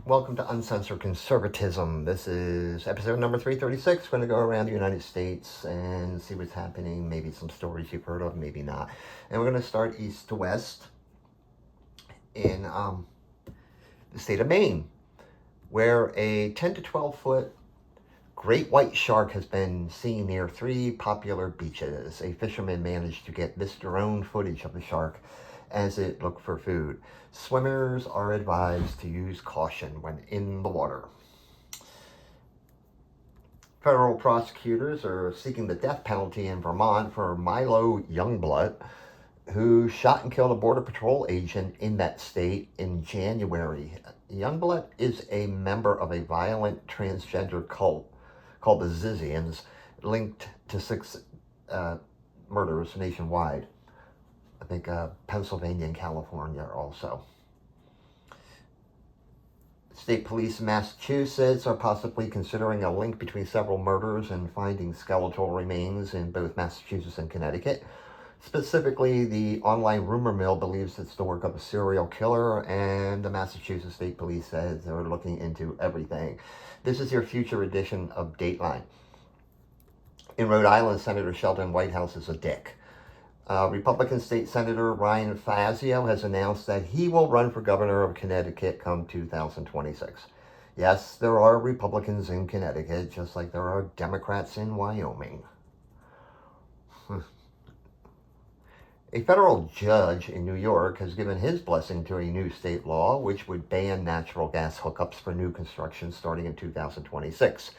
Welcome to Uncensored Conservatism. This is episode number 336. We're going to go around the United States and see what's happening, maybe some stories you've heard of, maybe not. And we're going to start east to west in the state of Maine, where a 10 to 12 foot great white shark has been seen near three popular beaches. A fisherman managed to get this drone footage of the shark as it looked for food. Swimmers are advised to use caution when in the water. Federal prosecutors are seeking the death penalty in Vermont for Milo Youngblood, who shot and killed a Border Patrol agent in that state in January. Youngblood is a member of a violent transgender cult called the Zizians, linked to six murders nationwide. I think Pennsylvania and California also. State police in Massachusetts are possibly considering a link between several murders and finding skeletal remains in both Massachusetts and Connecticut. Specifically, the online rumor mill believes it's the work of a serial killer, and the Massachusetts State Police says they're looking into everything. This is your future edition of Dateline. In Rhode Island, Senator Sheldon Whitehouse is a dick. Republican State Senator Ryan Fazio has announced that he will run for governor of Connecticut come 2026. Yes, there are Republicans in Connecticut, just like there are Democrats in Wyoming. A federal judge in New York has given his blessing to a new state law which would ban natural gas hookups for new construction starting in 2026.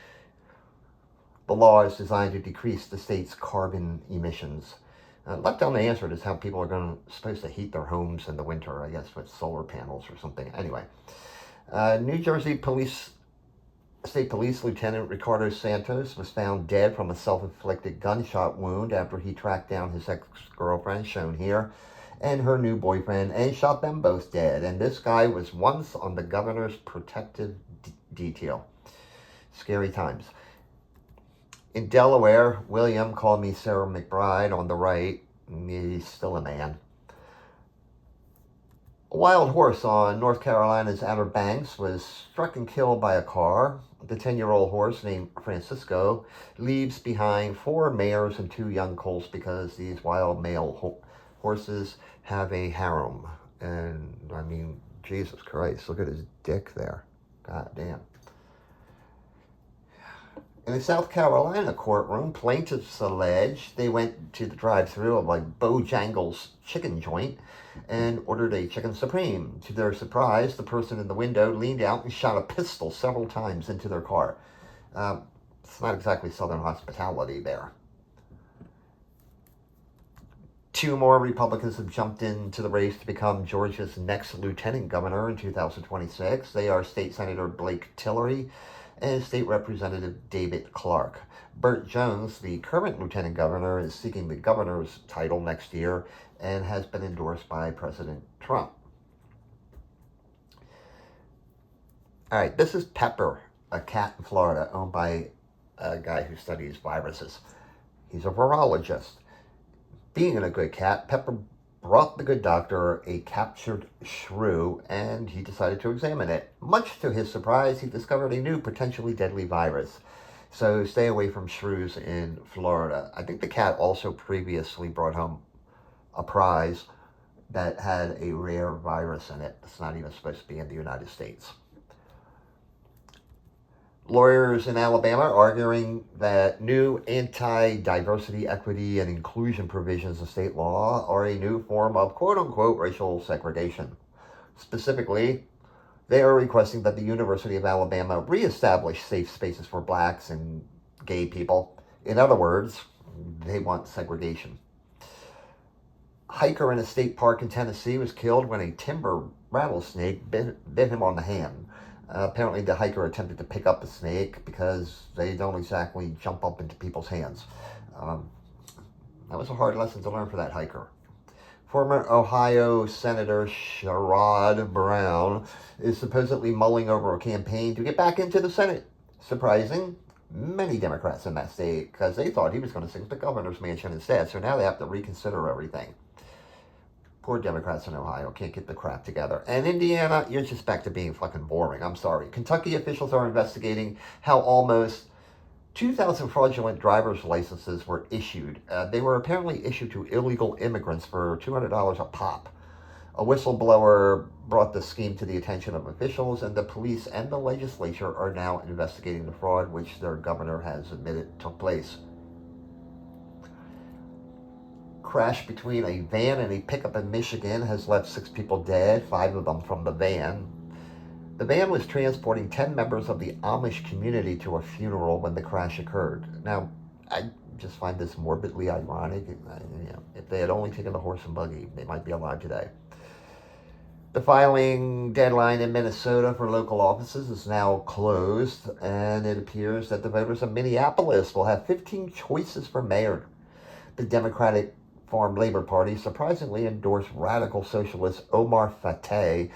The law is designed to decrease the state's carbon emissions. Left unanswered is how people are supposed to heat their homes in the winter, I guess, with solar panels or something. Anyway, New Jersey State Police Lieutenant Ricardo Santos was found dead from a self-inflicted gunshot wound after he tracked down his ex-girlfriend, shown here, and her new boyfriend, and shot them both dead. And this guy was once on the governor's protective detail. Scary times. In Delaware, William called me Sarah McBride on the right. He's still a man. A wild horse on North Carolina's Outer Banks was struck and killed by a car. The 10-year-old horse, named Francisco, leaves behind 4 mares and 2 young colts because these wild male horses have a harem. And, I mean, Jesus Christ, look at his dick there. God damn. In the South Carolina courtroom, plaintiffs allege they went to the drive-thru of like Bojangles chicken joint and ordered a chicken supreme. To their surprise, the person in the window leaned out and shot a pistol several times into their car. It's not exactly Southern hospitality there. 2 more Republicans have jumped into the race to become Georgia's next lieutenant governor in 2026. They are State Senator Blake Tillery and State Representative David Clark. Burt Jones, the current lieutenant governor, is seeking the governor's title next year and has been endorsed by President Trump. All right, this is Pepper, a cat in Florida owned by a guy who studies viruses. He's a virologist. Being a good cat, Pepper brought the good doctor a captured shrew, and he decided to examine it. Much to his surprise, he discovered a new potentially deadly virus. So stay away from shrews in Florida. I think the cat also previously brought home a prize that had a rare virus in it that's not even supposed to be in the United States. Lawyers in Alabama are arguing that new anti-diversity, equity, and inclusion provisions of state law are a new form of quote-unquote racial segregation. Specifically, they are requesting that the University of Alabama reestablish safe spaces for blacks and gay people. In other words, they want segregation. A hiker in a state park in Tennessee was killed when a timber rattlesnake bit him on the hand. Apparently the hiker attempted to pick up the snake because they don't exactly jump up into people's hands. That was a hard lesson to learn for that hiker. Former Ohio Senator Sherrod Brown is supposedly mulling over a campaign to get back into the Senate. Surprising many Democrats in that state because they thought he was going to sink the governor's mansion instead. So now they have to reconsider everything. Poor Democrats in Ohio can't get the crap together. And Indiana, you're just back to being fucking boring. I'm sorry. Kentucky officials are investigating how almost 2,000 fraudulent driver's licenses were issued. They were apparently issued to illegal immigrants for $200 a pop. A whistleblower brought the scheme to the attention of officials, and the police and the legislature are now investigating the fraud, which their governor has admitted took place. Crash between a van and a pickup in Michigan has left 6 people dead, 5 of them from the van. The van was transporting 10 members of the Amish community to a funeral when the crash occurred. Now, I just find this morbidly ironic. If they had only taken the horse and buggy, they might be alive today. The filing deadline in Minnesota for local offices is now closed, and it appears that the voters of Minneapolis will have 15 choices for mayor. The Democratic Farm Labor Party surprisingly endorsed radical socialist Omar Fateh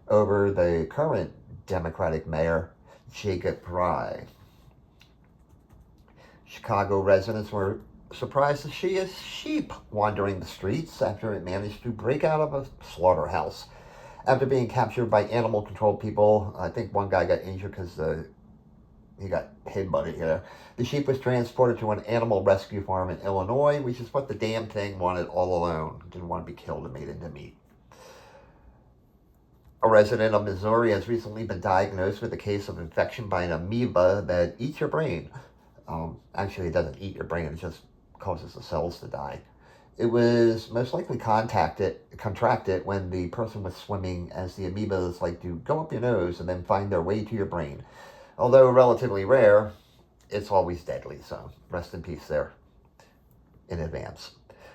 over the current Democratic mayor, Jacob Fry. Chicago residents were surprised to see a sheep wandering the streets after it managed to break out of a slaughterhouse. After being captured by animal control people, I think one guy got injured because he got hit by it here. The sheep was transported to an animal rescue farm in Illinois, which is what the damn thing wanted all alone. It didn't want to be killed and made into meat. A resident of Missouri has recently been diagnosed with a case of infection by an amoeba that eats your brain. Actually, it doesn't eat your brain, it just causes the cells to die. It was most likely contracted when the person was swimming, as the amoebas like to go up your nose and then find their way to your brain. Although relatively rare, it's always deadly, so rest in peace there in advance.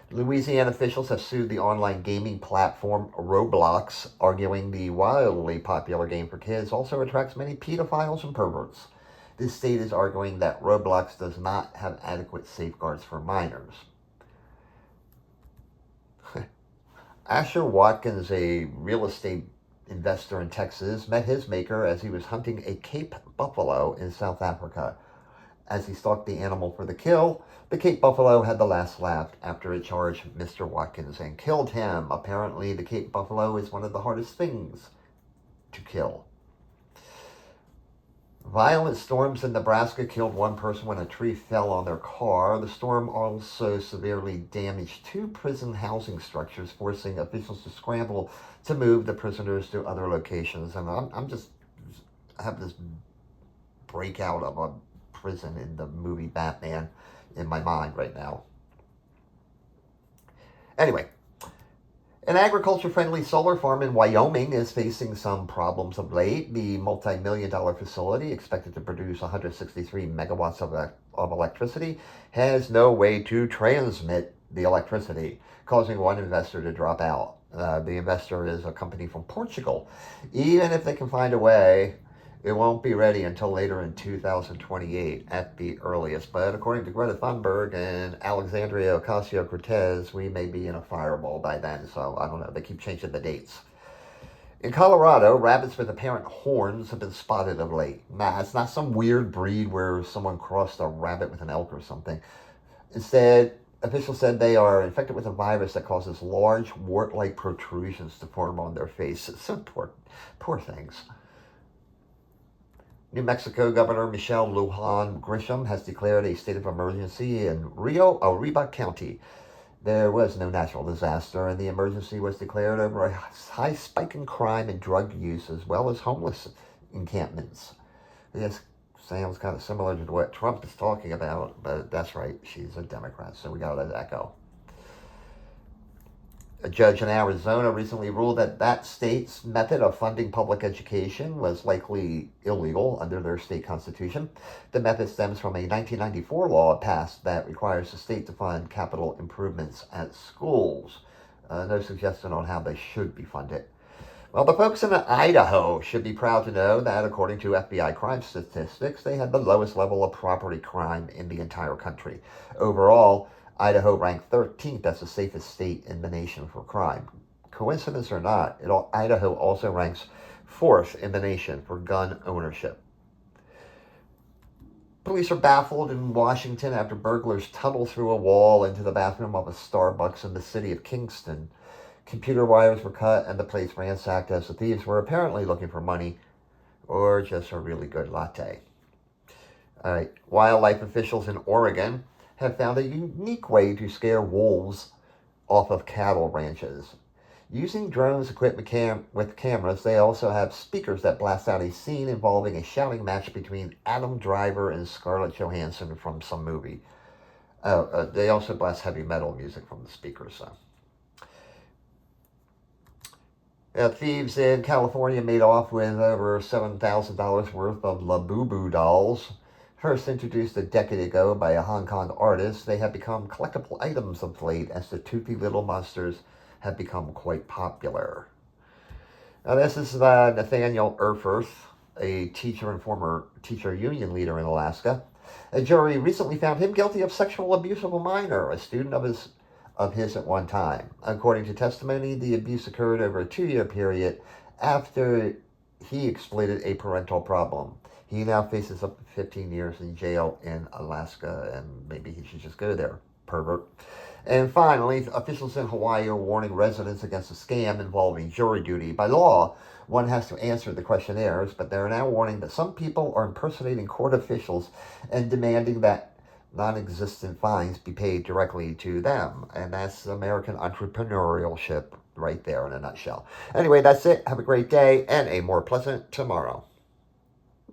Louisiana officials have sued the online gaming platform Roblox, arguing the wildly popular game for kids also attracts many pedophiles and perverts. This state is arguing that Roblox does not have adequate safeguards for minors. Asher Watkins, a real estate investor in Texas, met his maker as he was hunting a Cape buffalo in South Africa. As he stalked the animal for the kill, the Cape buffalo had the last laugh after it charged Mr. Watkins and killed him. Apparently, the Cape buffalo is one of the hardest things to kill. Violent storms in Nebraska killed one person when a tree fell on their car. The storm also severely damaged 2 prison housing structures, forcing officials to scramble to move the prisoners to other locations. And I have this breakout of a prison in the movie Batman in my mind right now. Anyway, an agriculture-friendly solar farm in Wyoming is facing some problems of late. The multi-million-dollar facility, expected to produce 163 megawatts of electricity, has no way to transmit the electricity, causing one investor to drop out. The investor is a company from Portugal. Even if they can find a way, it won't be ready until later in 2028 at the earliest. But according to Greta Thunberg and Alexandria Ocasio-Cortez, we may be in a fireball by then. So I don't know. They keep changing the dates. In Colorado, rabbits with apparent horns have been spotted of late. Nah, it's not some weird breed where someone crossed a rabbit with an elk or something. Instead, officials said they are infected with a virus that causes large wart-like protrusions to form on their faces. So poor things. New Mexico Governor Michelle Lujan Grisham has declared a state of emergency in Arriba County. There was no natural disaster, and the emergency was declared over a high spike in crime and drug use, as well as homeless encampments. This sounds kind of similar to what Trump is talking about, but that's right, she's a Democrat, so we gotta let that go. A judge in Arizona recently ruled that that state's method of funding public education was likely illegal under their state constitution. The method stems from a 1994 law passed that requires the state to fund capital improvements at schools. No suggestion on how they should be funded. Well, the folks in Idaho should be proud to know that, according to FBI crime statistics, they had the lowest level of property crime in the entire country. Overall, Idaho ranked 13th as the safest state in the nation for crime. Coincidence or not, Idaho also ranks 4th in the nation for gun ownership. Police are baffled in Washington after burglars tunnel through a wall into the bathroom of a Starbucks in the city of Kingston. Computer wires were cut and the place ransacked as the thieves were apparently looking for money or just a really good latte. All right. Wildlife officials in Oregon have found a unique way to scare wolves off of cattle ranches. Using drones equipped with cameras, they also have speakers that blast out a scene involving a shouting match between Adam Driver and Scarlett Johansson from some movie. They also blast heavy metal music from the speakers. So. Thieves in California made off with over $7,000 worth of Labubu dolls. First introduced a decade ago by a Hong Kong artist, they have become collectible items of late as the toothy little monsters have become quite popular. Now, this is Nathaniel Erfurth, a teacher and former teacher union leader in Alaska. A jury recently found him guilty of sexual abuse of a minor, a student of his at one time. According to testimony, the abuse occurred over a 2-year period after he exploited a parental problem. He now faces up to 15 years in jail in Alaska, and maybe he should just go there, pervert. And finally, officials in Hawaii are warning residents against a scam involving jury duty. By law, one has to answer the questionnaires, but they're now warning that some people are impersonating court officials and demanding that non-existent fines be paid directly to them. And that's American entrepreneurship right there in a nutshell. Anyway, that's it. Have a great day and a more pleasant tomorrow.